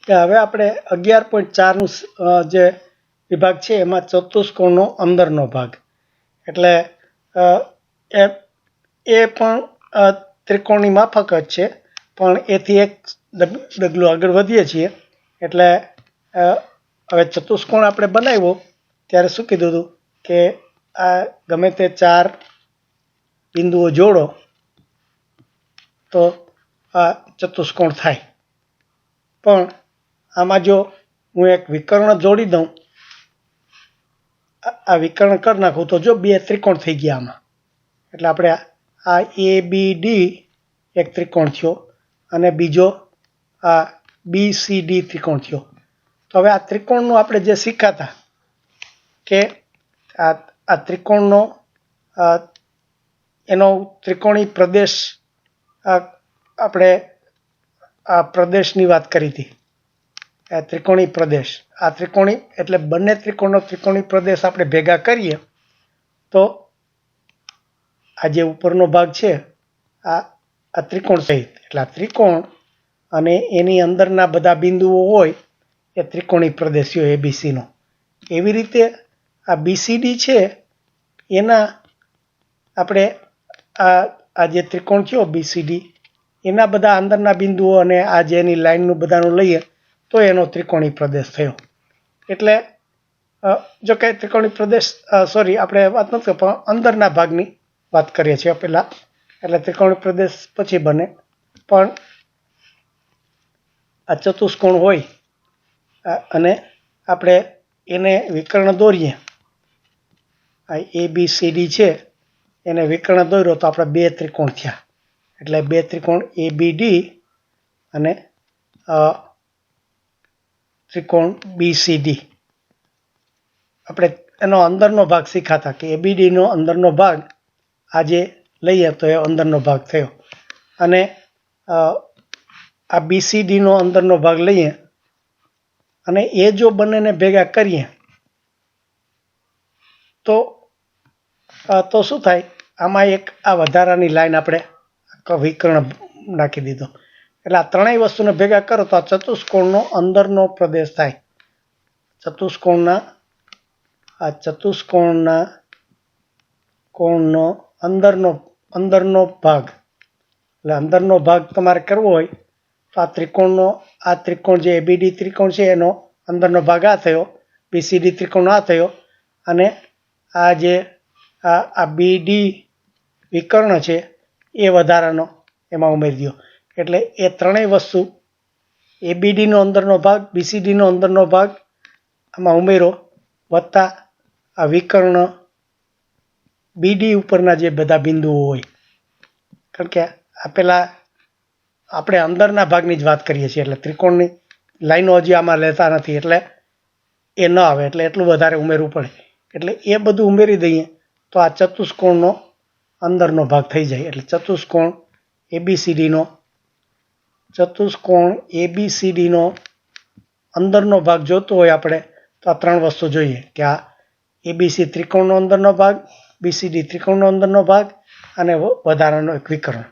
કે હવે આપણે 11.4નું જે વિભાગ છે એમાં ચતુષ્કોણનો અંદરનો ભાગ એટલે એ પણ ત્રિકોણની માફક જ છે, પણ એથી એક ડગલું આગળ વધીએ છીએ. એટલે હવે ચતુષ્કોણ આપણે બનાવ્યો ત્યારે શું કીધું હતું કે આ ગમે તે 4 બિંદુઓ જોડો તો આ ચતુષ્કોણ થાય. પણ આમાં જો હું એક વિકર્ણ જોડી દઉં, આ વિકર્ણ કરી નાખું તો જો 2 ત્રિકોણ થઈ ગયા આમાં. એટલે આપણે આ ABD એક ત્રિકોણ થયો અને બીજો આ BCD ત્રિકોણ થયો. તો હવે આ ત્રિકોણનું આપણે જે શીખાતા કે આ ત્રિકોણનો એનો ત્રિકોણી પ્રદેશ, આપણે આ પ્રદેશની વાત કરી હતી, આ ત્રિકોણી પ્રદેશ. આ ત્રિકોણી એટલે બંને ત્રિકોણનો ત્રિકોણી પ્રદેશ આપણે ભેગા કરીએ તો આ જે ઉપરનો ભાગ છે આ ત્રિકોણ સહિત, એટલે આ ત્રિકોણ અને એની અંદરના બધા બિંદુઓ હોય એ ત્રિકોણી પ્રદેશ હોય ABCનો. એવી રીતે આ BCD છે એના આપણે આ જે ત્રિકોણ થયો BCD એના બધા અંદરના બિંદુઓ અને આ જે એની લાઈનનું બધાનું લઈએ તો એનો ત્રિકોણી પ્રદેશ થયો. એટલે જો કે ત્રિકોણી પ્રદેશ આપણે વાત નથી પણ અંદરના ભાગની વાત કરીએ છીએ પહેલાં, એટલે ત્રિકોણી પ્રદેશ પછી બને. પણ આ ચતુષ્કોણ હોય અને આપણે એને વિકર્ણ દોરીએ, આ ABCD છે એને વિકર્ણ દોર્યો તો આપણે 2 ત્રિકોણ થયા. એટલે 2 ત્રિકોણ ABD અને ત્રિકોણ BCD. આપણે એનો અંદરનો ભાગ શીખાતા કે ABDનો અંદરનો ભાગ આજે લઈએ તો એ અંદરનો ભાગ થયો, અને આ BCDનો અંદરનો ભાગ લઈએ અને એ જો બંનેને ભેગા કરીએ તો શું થાય, આમાં એક આ વધારાની લાઈન આપણે વિકર્ણ નાખી દીધો. એટલે આ ત્રણેય વસ્તુને ભેગા કરો તો આ ચતુષ્કોણનો અંદરનો પ્રદેશ થાય. ચતુષ્કોણનો અંદરનો ભાગ, એટલે અંદરનો ભાગ તમારે કરવો હોય તો આ ત્રિકોણ જે ABD ત્રિકોણ છે એનો અંદરનો ભાગ આ થયો, BCD ત્રિકોણ આ થયો, અને આ જે આ BD વિકર્ણ છે એ વધારાનો એમાં ઉમેરી દો. એટલે એ ત્રણેય વસ્તુ ABDનો અંદરનો ભાગ, BCDનો અંદરનો ભાગ આમાં ઉમેરો, વત્તા આ વિકર્ણ BD ઉપરના જે બધા બિંદુઓ હોય. કારણ કે આ પેલા આપણે અંદરના ભાગની જ વાત કરીએ છીએ, એટલે ત્રિકોણની લાઈનો હજી આમાં લેતા નથી, એટલે એ ન આવે, એટલે એટલું વધારે ઉમેરવું પડે. એટલે એ બધું ઉમેરી દઈએ તો આ ચતુષ્કોણનો અંદરનો ભાગ થઈ જાય. એટલે ચતુષ્કોણ ABCDનો અંદરનો ભાગ જોતો હોય આપણે તો આ 3 વસ્તુ જોઈએ કે આ ABC ત્રિકોણનો અંદરનો ભાગ, BCD ત્રિકોણનો અંદરનો ભાગ અને વધારાનો એક વિકર્ણ.